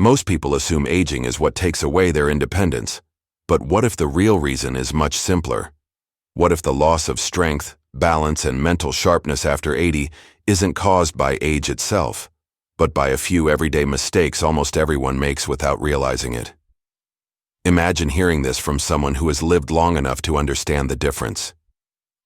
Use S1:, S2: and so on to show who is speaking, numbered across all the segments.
S1: Most people assume aging is what takes away their independence. But what if the real reason is much simpler? What if the loss of strength, balance, and mental sharpness after 80 isn't caused by age itself, but by a few everyday mistakes almost everyone makes without realizing it? Imagine hearing this from someone who has lived long enough to understand the difference.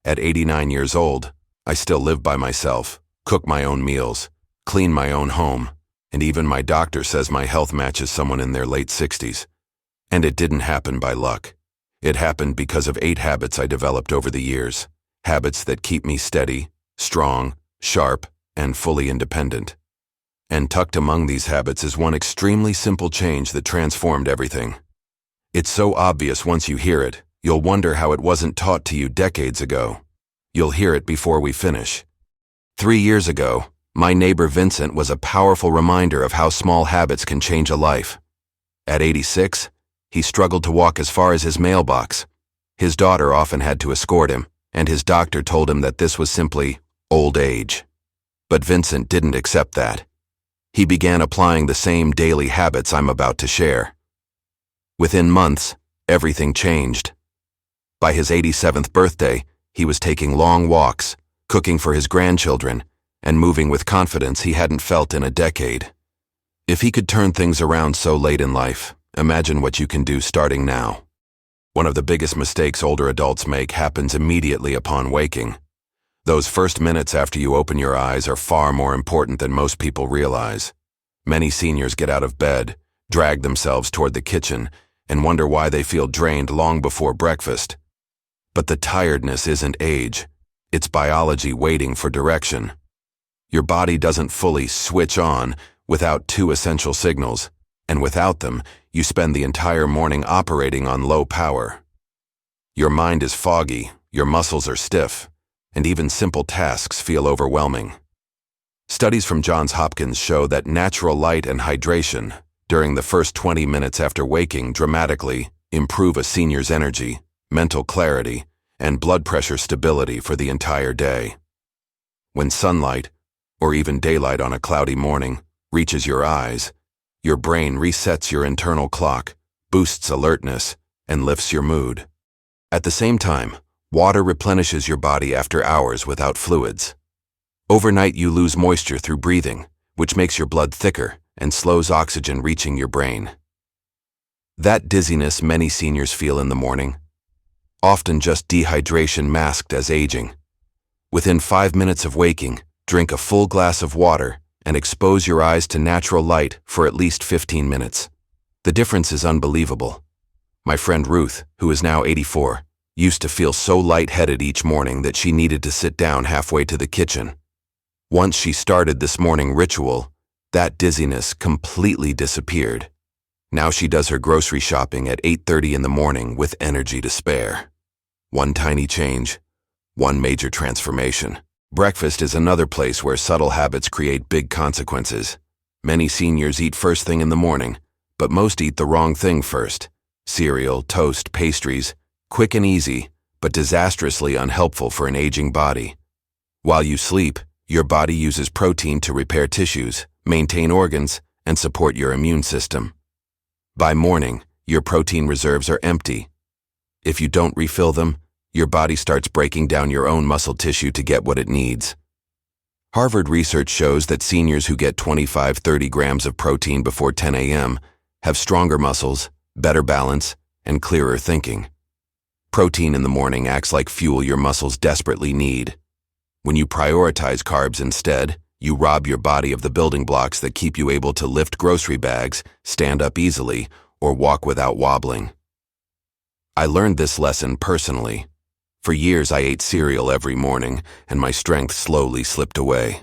S1: At 89 years old, I still live by myself, cook my own meals, clean my own home, and even my doctor says my health matches someone in their late 60s. And it didn't happen by luck. It happened because of 8 habits I developed over the years, habits that keep me steady, strong, sharp, and fully independent. And tucked among these habits is one extremely simple change that transformed everything. It's so obvious once you hear it, you'll wonder how it wasn't taught to you decades ago. You'll hear it before we finish. 3 years ago, my neighbor Vincent was a powerful reminder of how small habits can change a life. At 86, he struggled to walk as far as his mailbox. His daughter often had to escort him, and his doctor told him that this was simply old age. But Vincent didn't accept that. He began applying the same daily habits I'm about to share. Within months, everything changed. By his 87th birthday, he was taking long walks, cooking for his grandchildren, and moving with confidence he hadn't felt in a decade. If he could turn things around so late in life, imagine what you can do starting now. One of the biggest mistakes older adults make happens immediately upon waking. Those first minutes after you open your eyes are far more important than most people realize. Many seniors get out of bed, drag themselves toward the kitchen, and wonder why they feel drained long before breakfast. But the tiredness isn't age. It's biology waiting for direction. Your body doesn't fully switch on without 2 essential signals, and without them, you spend the entire morning operating on low power. Your mind is foggy, your muscles are stiff, and even simple tasks feel overwhelming. Studies from Johns Hopkins show that natural light and hydration during the first 20 minutes after waking dramatically improve a senior's energy, mental clarity, and blood pressure stability for the entire day. When sunlight, or even daylight on a cloudy morning, reaches your eyes, your brain resets your internal clock, boosts alertness, and lifts your mood. At the same time, water replenishes your body after hours without fluids. Overnight you lose moisture through breathing, which makes your blood thicker and slows oxygen reaching your brain. That dizziness many seniors feel in the morning, often just dehydration masked as aging. Within 5 minutes of waking, drink a full glass of water and expose your eyes to natural light for at least 15 minutes. The difference is unbelievable. My friend Ruth, who is now 84, used to feel so lightheaded each morning that she needed to sit down halfway to the kitchen. Once she started this morning ritual, that dizziness completely disappeared. Now she does her grocery shopping at 8:30 in the morning with energy to spare. One tiny change, one major transformation. Breakfast is another place where subtle habits create big consequences. Many seniors eat first thing in the morning, but most eat the wrong thing first. Cereal, toast, pastries, quick and easy, but disastrously unhelpful for an aging body. While you sleep, your body uses protein to repair tissues, maintain organs, and support your immune system. By morning, your protein reserves are empty. If you don't refill them, your body starts breaking down your own muscle tissue to get what it needs. Harvard research shows that seniors who get 25-30 grams of protein before 10 a.m. have stronger muscles, better balance, and clearer thinking. Protein in the morning acts like fuel your muscles desperately need. When you prioritize carbs instead, you rob your body of the building blocks that keep you able to lift grocery bags, stand up easily, or walk without wobbling. I learned this lesson personally. For years I ate cereal every morning, and my strength slowly slipped away.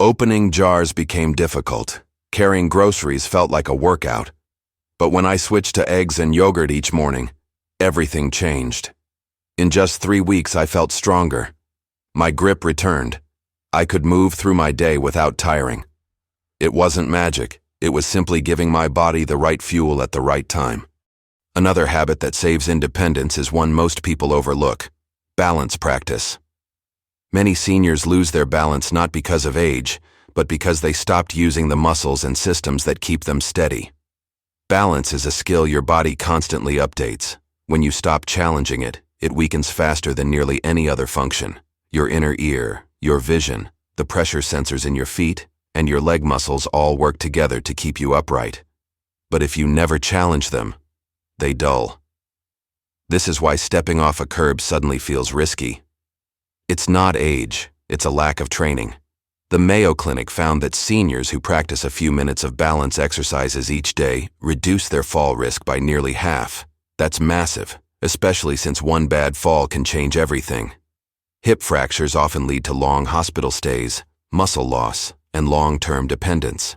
S1: Opening jars became difficult. Carrying groceries felt like a workout. But when I switched to eggs and yogurt each morning, everything changed. In just 3 weeks I felt stronger. My grip returned. I could move through my day without tiring. It wasn't magic. It was simply giving my body the right fuel at the right time. Another habit that saves independence is one most people overlook: balance practice. Many seniors lose their balance not because of age, but because they stopped using the muscles and systems that keep them steady. Balance is a skill your body constantly updates. When you stop challenging it, it weakens faster than nearly any other function. Your inner ear, your vision, the pressure sensors in your feet, and your leg muscles all work together to keep you upright. But if you never challenge them, they dull. This is why stepping off a curb suddenly feels risky. It's not age, it's a lack of training. The Mayo Clinic found that seniors who practice a few minutes of balance exercises each day reduce their fall risk by nearly half. That's massive, especially since one bad fall can change everything. Hip fractures often lead to long hospital stays, muscle loss, and long-term dependence.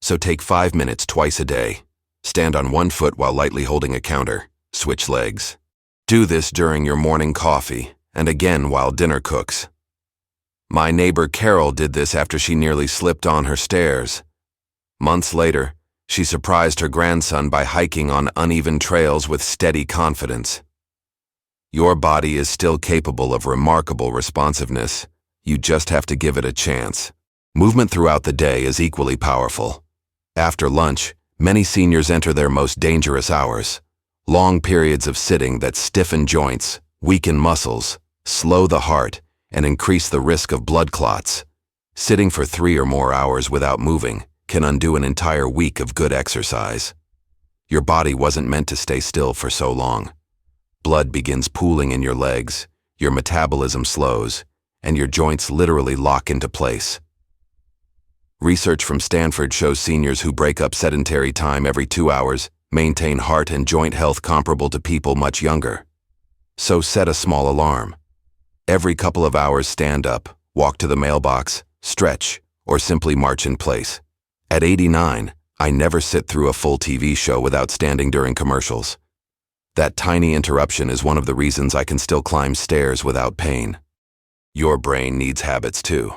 S1: So take 5 minutes twice a day. Stand on one foot while lightly holding a counter. Switch legs. Do this during your morning coffee, and again while dinner cooks. My neighbor Carol did this after she nearly slipped on her stairs. Months later, she surprised her grandson by hiking on uneven trails with steady confidence. Your body is still capable of remarkable responsiveness. You just have to give it a chance. Movement throughout the day is equally powerful. After lunch, many seniors enter their most dangerous hours. Long periods of sitting that stiffen joints, weaken muscles, slow the heart, and increase the risk of blood clots. Sitting for 3 or more hours without moving can undo an entire week of good exercise. Your body wasn't meant to stay still for so long. Blood begins pooling in your legs, your metabolism slows, and your joints literally lock into place. Research from Stanford shows seniors who break up sedentary time every 2 hours maintain heart and joint health comparable to people much younger. So set a small alarm. Every couple of hours stand up, walk to the mailbox, stretch, or simply march in place. At 89, I never sit through a full TV show without standing during commercials. That tiny interruption is one of the reasons I can still climb stairs without pain. Your brain needs habits too.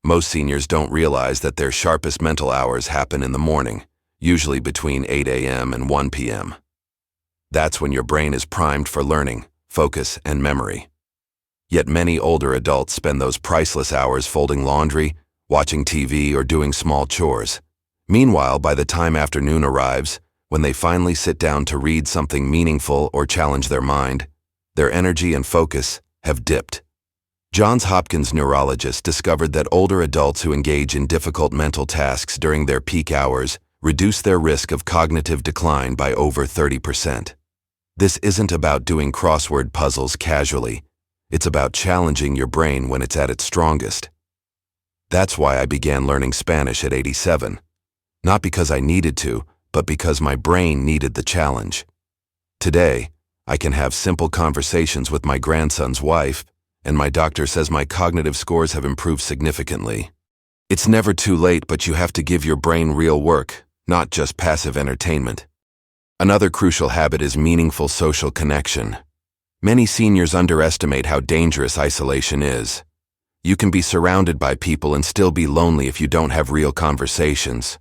S1: Most seniors don't realize that their sharpest mental hours happen in the morning, usually between 8 a.m. and 1 p.m. That's when your brain is primed for learning, focus, and memory. Yet many older adults spend those priceless hours folding laundry, watching TV, or doing small chores. Meanwhile, by the time afternoon arrives, when they finally sit down to read something meaningful or challenge their mind, their energy and focus have dipped. Johns Hopkins neurologist discovered that older adults who engage in difficult mental tasks during their peak hours reduce their risk of cognitive decline by over 30%. This isn't about doing crossword puzzles casually. It's about challenging your brain when it's at its strongest. That's why I began learning Spanish at 87. Not because I needed to, but because my brain needed the challenge. Today, I can have simple conversations with my grandson's wife, and my doctor says my cognitive scores have improved significantly. It's never too late, but you have to give your brain real work, not just passive entertainment. Another crucial habit is meaningful social connection. Many seniors underestimate how dangerous isolation is. You can be surrounded by people and still be lonely if you don't have real conversations.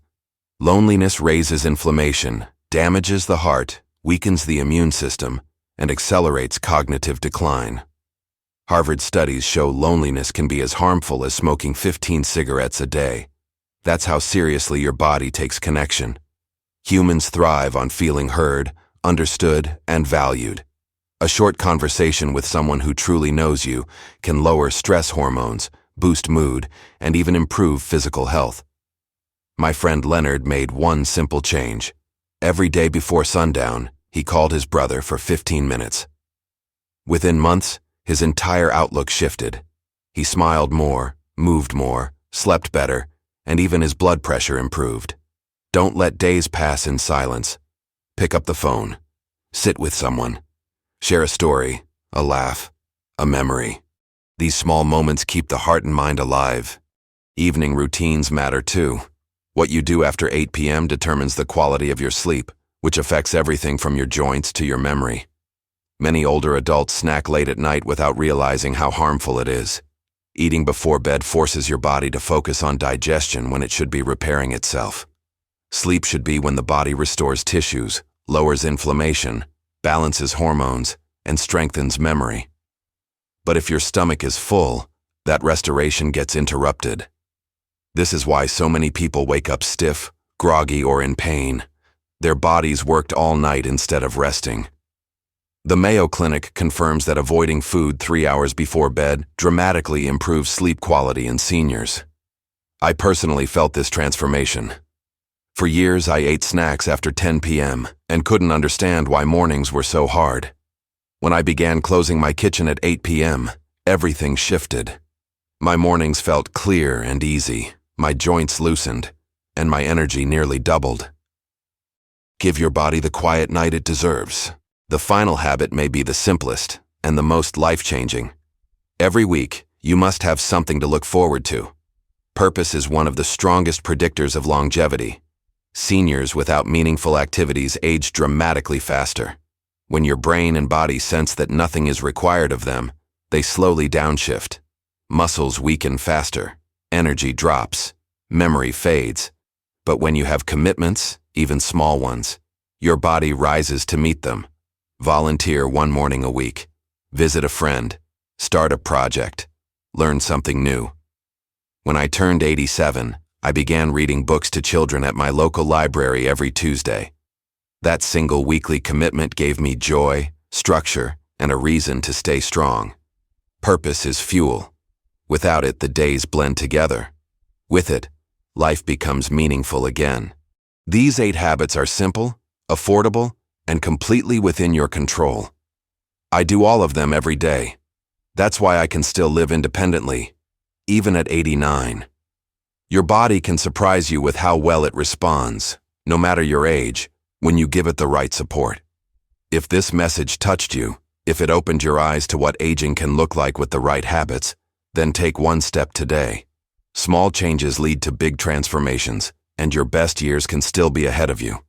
S1: Loneliness raises inflammation, damages the heart, weakens the immune system, and accelerates cognitive decline. Harvard studies show loneliness can be as harmful as smoking 15 cigarettes a day. That's how seriously your body takes connection. Humans thrive on feeling heard, understood, and valued. A short conversation with someone who truly knows you can lower stress hormones, boost mood, and even improve physical health. My friend Leonard made one simple change. Every day before sundown, he called his brother for 15 minutes. Within months, his entire outlook shifted. He smiled more, moved more, slept better, and even his blood pressure improved. Don't let days pass in silence. Pick up the phone. Sit with someone. Share a story, a laugh, a memory. These small moments keep the heart and mind alive. Evening routines matter too. What you do after 8 p.m. determines the quality of your sleep, which affects everything from your joints to your memory. Many older adults snack late at night without realizing how harmful it is. Eating before bed forces your body to focus on digestion when it should be repairing itself. Sleep should be when the body restores tissues, lowers inflammation, balances hormones, and strengthens memory. But if your stomach is full, that restoration gets interrupted. This is why so many people wake up stiff, groggy, or in pain. Their bodies worked all night instead of resting. The Mayo Clinic confirms that avoiding food 3 hours before bed dramatically improves sleep quality in seniors. I personally felt this transformation. For years, I ate snacks after 10 p.m. and couldn't understand why mornings were so hard. When I began closing my kitchen at 8 p.m., everything shifted. My mornings felt clear and easy, my joints loosened, and my energy nearly doubled. Give your body the quiet night it deserves. The final habit may be the simplest and the most life-changing. Every week, you must have something to look forward to. Purpose is one of the strongest predictors of longevity. Seniors without meaningful activities age dramatically faster. When your brain and body sense that nothing is required of them, they slowly downshift. Muscles weaken faster, energy drops, memory fades. But when you have commitments, even small ones, your body rises to meet them. Volunteer 1 morning a week. Visit a friend. Start a project. Learn something new. When I turned 87, I began reading books to children at my local library every Tuesday. That single weekly commitment gave me joy, structure, and a reason to stay strong. Purpose is fuel. Without it, the days blend together. With it, life becomes meaningful again. These 8 habits are simple, affordable, and completely within your control. I do all of them every day. That's why I can still live independently, even at 89. Your body can surprise you with how well it responds, no matter your age, when you give it the right support. If this message touched you, if it opened your eyes to what aging can look like with the right habits, then take one step today. Small changes lead to big transformations, and your best years can still be ahead of you.